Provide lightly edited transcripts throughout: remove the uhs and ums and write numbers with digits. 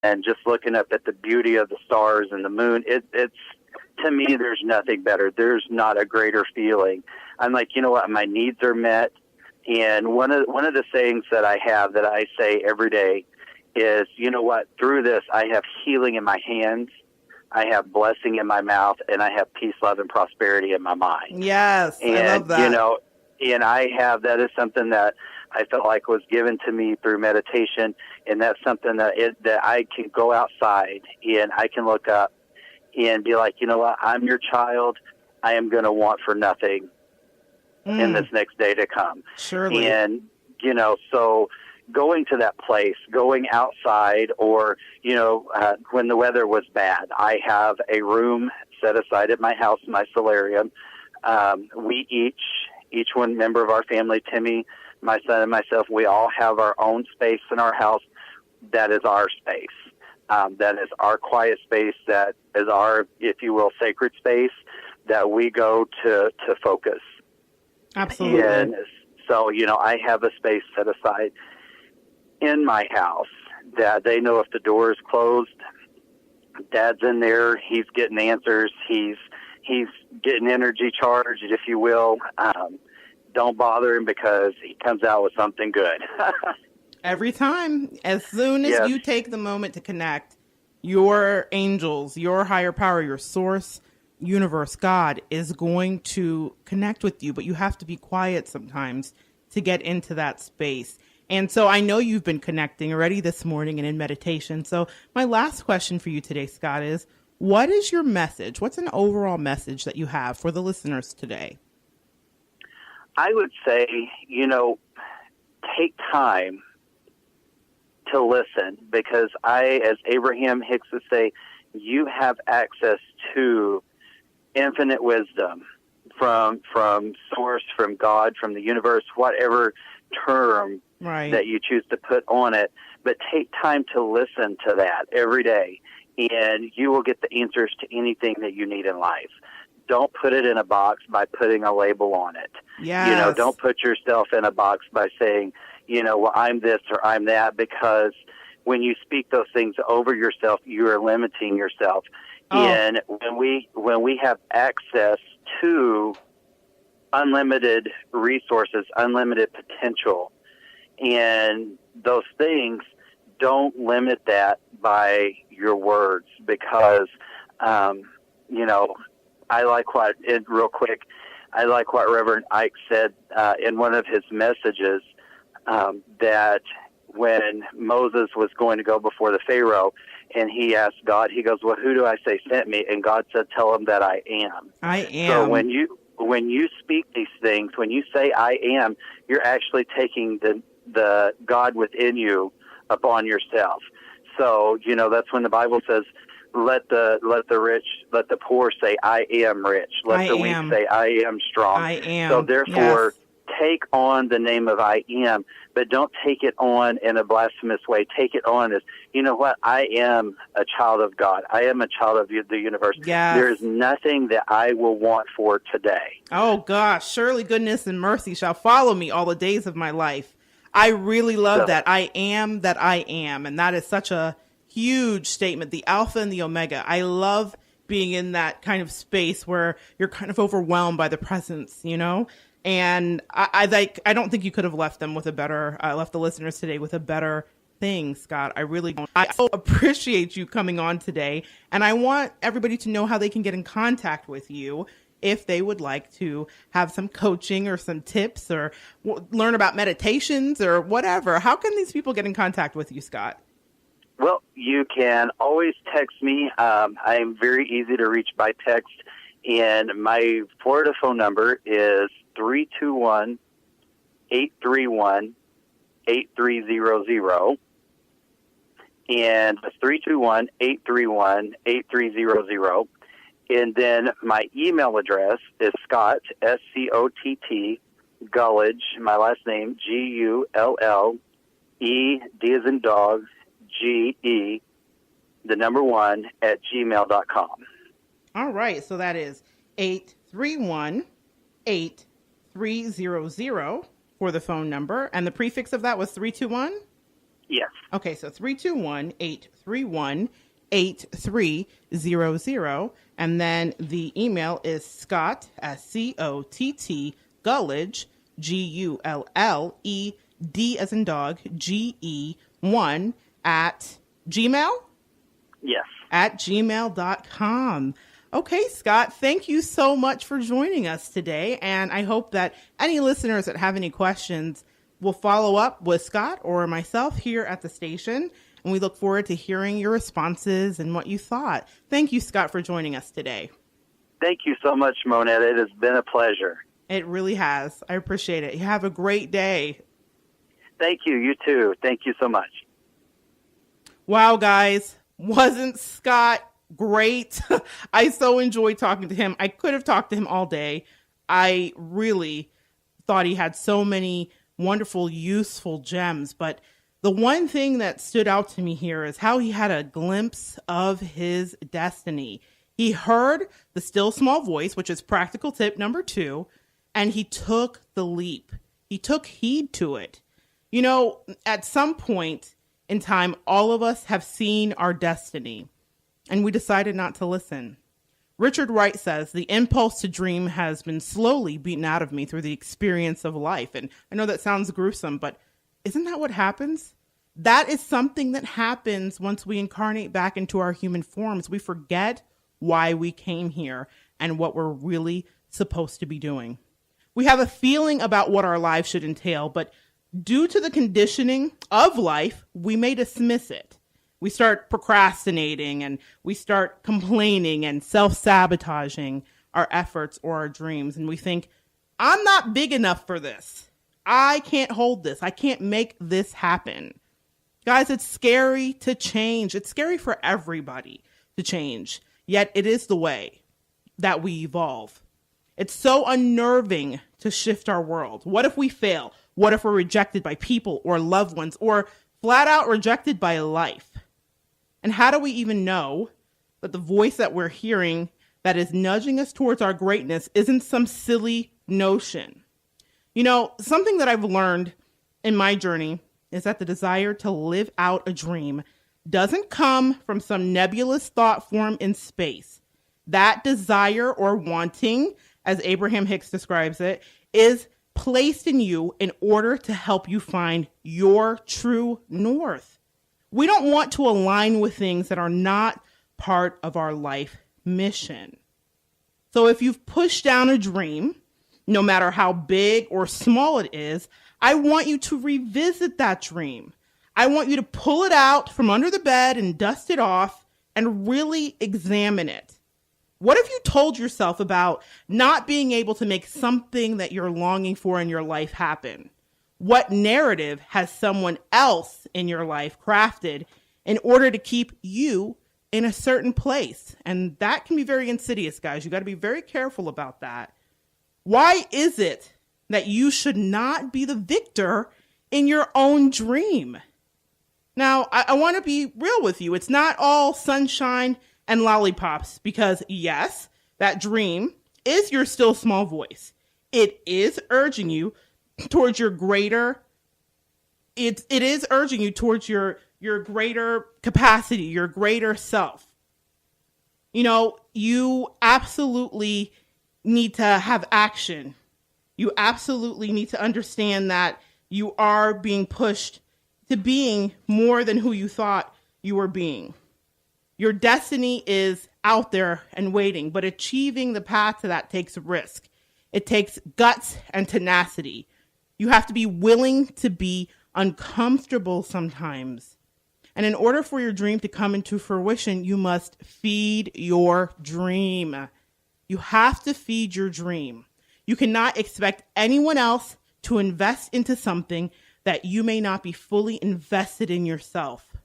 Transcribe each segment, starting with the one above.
and just looking up at the beauty of the stars and the moon, it's, to me, there's nothing better. There's not a greater feeling. I'm like, you know what, my needs are met. And one of the sayings that I have that I say every day is, you know what, through this, I have healing in my hands, I have blessing in my mouth, and I have peace, love, and prosperity in my mind. Yes, And, I love that. And that is something that I felt like was given to me through meditation. And that's something that I can go outside and I can look up and be like, you know what, I'm your child. I am going to want for nothing in this next day to come. Surely. And, so going to that place, going outside, or, when the weather was bad, I have a room set aside at my house, my solarium. We each one member of our family, Timmy, my son, and myself, we all have our own space in our house. That is our space. That is our quiet space. That is our, if you will, sacred space that we go to focus. Absolutely. And so, I have a space set aside in my house that they know if the door is closed, Dad's in there, he's getting answers, he's getting energy charged, if you will. Don't bother him because he comes out with something good. Every time, as soon as Yes. you take the moment to connect, your angels, your higher power, your source, universe, God is going to connect with you, but you have to be quiet sometimes to get into that space. And so I know you've been connecting already this morning and in meditation. So my last question for you today, Scott, is what is your message? What's an overall message that you have for the listeners today? I would say, take time to listen, because as Abraham Hicks would say, you have access to infinite wisdom from source, from God, from the universe, whatever term Right. that you choose to put on it. But take time to listen to that every day, and you will get the answers to anything that you need in life. Don't put it in a box by putting a label on it. Yes. Don't put yourself in a box by saying, well, I'm this or I'm that, because when you speak those things over yourself, you are limiting yourself. Oh. And when we have access to unlimited resources, unlimited potential, and those things, don't limit that by your words, because, I like what Reverend Ike said in one of his messages, that when Moses was going to go before the Pharaoh and he asked God, he goes, well, who do I say sent me? And God said, tell him that I am. I am. So when you speak these things, when you say I am, you're actually taking the God within you upon yourself. So, that's when the Bible says, let the poor say, I am rich. Let the weak say, I am strong. I am. So therefore, Yes. take on the name of I am, but don't take it on in a blasphemous way. Take it on as, you know what? I am a child of God. I am a child of the universe. Yes. There is nothing that I will want for today. Oh gosh, surely goodness and mercy shall follow me all the days of my life. I really love that. I am that I am. And that is such a huge statement, the Alpha and the Omega. I love being in that kind of space where you're kind of overwhelmed by the presence, And I don't think you could have left them with left the listeners today with a better thing, Scott. I really don't. I so appreciate you coming on today. And I want everybody to know how they can get in contact with you if they would like to have some coaching or some tips or learn about meditations or whatever. How can these people get in contact with you, Scott? Well, you can always text me. I am very easy to reach by text. And my Florida phone number is 321-831-8300. And it's 321-831-8300. And then my email address is Scott, S-C-O-T-T, Gullidge, my last name, G-U-L-L-E, D as in dog, G-E, the number 1, @gmail.com. All right. So that is 831-8300 for the phone number. And the prefix of that was 321? Yes. Okay, so 321-831-8300. And then the email is Scott, SCOTT, Gullege, GULLED as in dog, GE1 at Gmail? Yes. At gmail.com. Okay, Scott, thank you so much for joining us today. And I hope that any listeners that have any questions will follow up with Scott or myself here at the station. And we look forward to hearing your responses and what you thought. Thank you, Scott, for joining us today. Thank you so much, Monette. It has been a pleasure. It really has. I appreciate it. You have a great day. Thank you. You too. Thank you so much. Wow, guys. Wasn't Scott great? I so enjoyed talking to him. I could have talked to him all day. I really thought he had so many wonderful, useful gems. But the one thing that stood out to me here is how he had a glimpse of his destiny. He heard the still small voice, which is practical tip number 2, and he took the leap. He took heed to it. You know, at some point in time, all of us have seen our destiny, and we decided not to listen. Richard Wright says, the impulse to dream has been slowly beaten out of me through the experience of life. And I know that sounds gruesome, but isn't that what happens? That is something that happens once we incarnate back into our human forms. We forget why we came here and what we're really supposed to be doing. We have a feeling about what our lives should entail, but due to the conditioning of life, we may dismiss it. We start procrastinating and we start complaining and self-sabotaging our efforts or our dreams. And we think, I'm not big enough for this. I can't hold this. I can't make this happen. Guys, it's scary to change. It's scary for everybody to change. Yet it is the way that we evolve. It's so unnerving to shift our world. What if we fail? What if we're rejected by people or loved ones or flat out rejected by life? And how do we even know that the voice that we're hearing that is nudging us towards our greatness isn't some silly notion? You know, something that I've learned in my journey is that the desire to live out a dream doesn't come from some nebulous thought form in space. That desire or wanting, as Abraham Hicks describes it, is placed in you in order to help you find your true north. We don't want to align with things that are not part of our life mission. So if you've pushed down a dream, no matter how big or small it is, I want you to revisit that dream. I want you to pull it out from under the bed and dust it off and really examine it. What have you told yourself about not being able to make something that you're longing for in your life happen? What narrative has someone else in your life crafted in order to keep you in a certain place? And that can be very insidious, guys. You got to be very careful about that. Why is it that you should not be the victor in your own dream? Now, I want to be real with you. It's not all sunshine and lollipops because, yes, that dream is your still small voice. It is urging you towards your greater, it is urging you towards your greater capacity, your greater self. You know, you absolutely need to have action. You absolutely need to understand that you are being pushed to being more than who you thought you were being. Your destiny is out there and waiting, but achieving the path to that takes risk. It takes guts and tenacity. You have to be willing to be uncomfortable sometimes. And in order for your dream to come into fruition, you must feed your dream. You have to feed your dream. You cannot expect anyone else to invest into something that you may not be fully invested in yourself.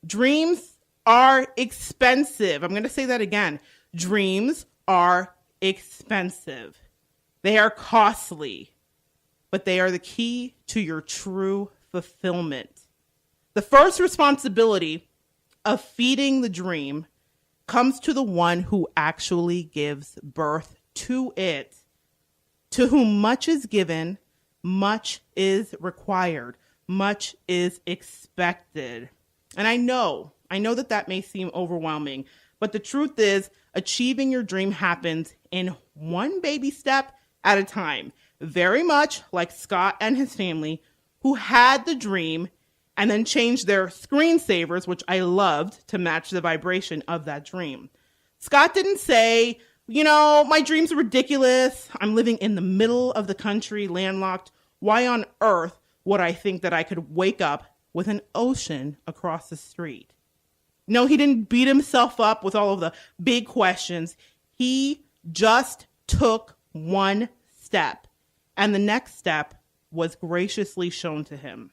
Dreams are expensive. I'm going to say that again. Dreams are expensive. They are costly, but they are the key to your true fulfillment. The first responsibility of feeding the dream comes to the one who actually gives birth to it. To whom much is given, much is required. much is expected. And I know that may seem overwhelming, but the truth is achieving your dream happens in one baby step at a time. Very much like Scott and his family, who had the dream and then changed their screensavers, which I loved, to match the vibration of that dream. Scott didn't say, my dreams are ridiculous. I'm living in the middle of the country, landlocked. Why on earth would I think that I could wake up with an ocean across the street? No, he didn't beat himself up with all of the big questions. He just took one step, and the next step was graciously shown to him.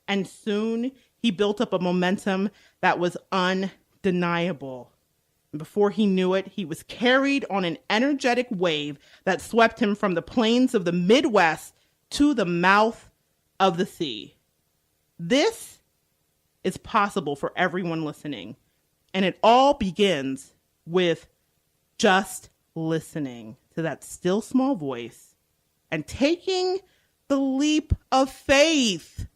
And soon he built up a momentum that was undeniable. And before he knew it, he was carried on an energetic wave that swept him from the plains of the Midwest to the mouth of the sea. This is possible for everyone listening. And it all begins with just listening to that still small voice and taking the leap of faith.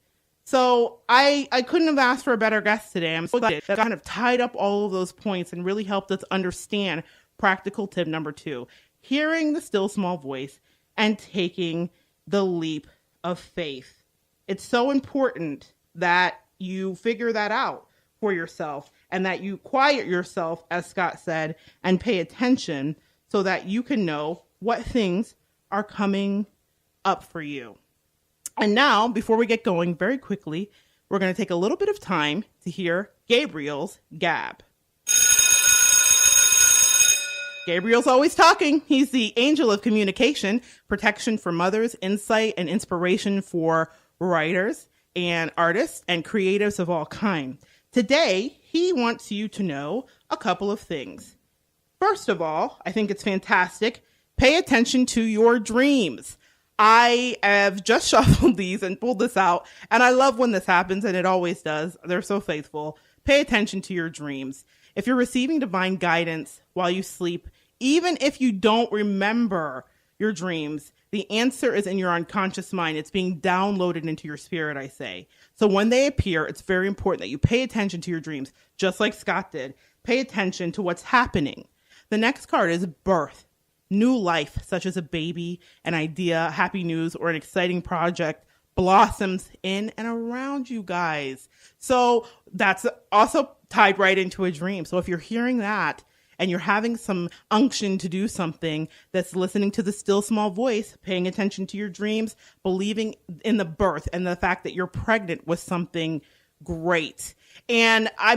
So I couldn't have asked for a better guest today. I'm so glad that kind of tied up all of those points and really helped us understand practical tip number 2, hearing the still small voice and taking the leap of faith. It's so important that you figure that out for yourself and that you quiet yourself, as Scott said, and pay attention so that you can know what things are coming up for you. And now, before we get going, very quickly, we're going to take a little bit of time to hear Gabriel's Gab. Gabriel's always talking. He's the angel of communication, protection for mothers, insight and inspiration for writers and artists and creatives of all kinds. Today, he wants you to know a couple of things. First of all, I think it's fantastic. Pay attention to your dreams. I have just shuffled these and pulled this out, and I love when this happens, and it always does. They're so faithful. Pay attention to your dreams. If you're receiving divine guidance while you sleep, even if you don't remember your dreams, the answer is in your unconscious mind. It's being downloaded into your spirit, I say. So when they appear, it's very important that you pay attention to your dreams, just like Scott did. Pay attention to what's happening. The next card is birth. New life, such as a baby, an idea, happy news, or an exciting project blossoms in and around you guys. So that's also tied right into a dream. So if you're hearing that and you're having some unction to do something, that's listening to the still small voice, paying attention to your dreams, believing in the birth and the fact that you're pregnant with something great. And I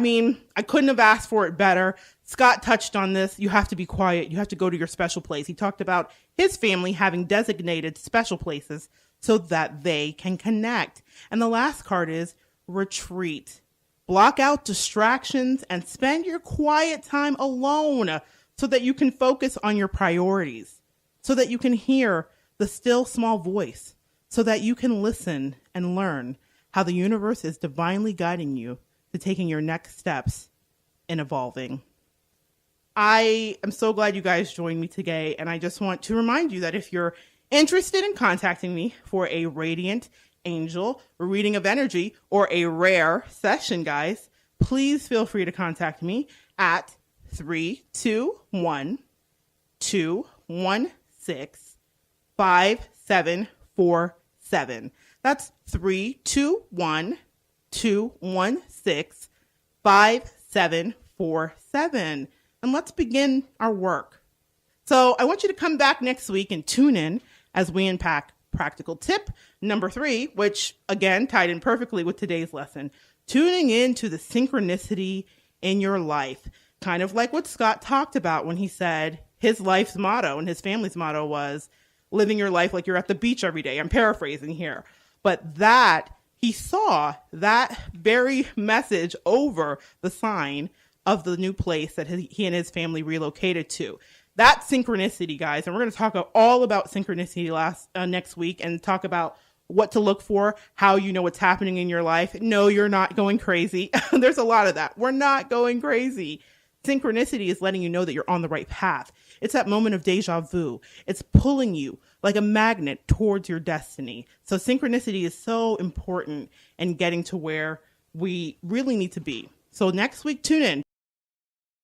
couldn't have asked for it better. Scott touched on this. You have to be quiet. You have to go to your special place. He talked about his family having designated special places so that they can connect. And the last card is retreat. Block out distractions and spend your quiet time alone so that you can focus on your priorities, so that you can hear the still small voice, so that you can listen and learn how the universe is divinely guiding you to taking your next steps in evolving. I am so glad you guys joined me today, and I just want to remind you that if you're interested in contacting me for a radiant angel, a reading of energy, or a rare session, guys, please feel free to contact me at 321-216-5747. That's 321-216-5747. And let's begin our work. So I want you to come back next week and tune in as we unpack practical tip number 3, which again tied in perfectly with today's lesson, tuning into the synchronicity in your life. Kind of like what Scott talked about when he said his life's motto and his family's motto was living your life like you're at the beach every day. I'm paraphrasing here. But that he saw that very message over the sign of the new place that he and his family relocated to. That synchronicity, guys, and we're going to talk all about synchronicity next week and talk about what to look for, how you know what's happening in your life. No, you're not going crazy. There's a lot of that. We're not going crazy. Synchronicity is letting you know that you're on the right path. It's that moment of deja vu. It's pulling you like a magnet towards your destiny. So synchronicity is so important in getting to where we really need to be. So next week, tune in.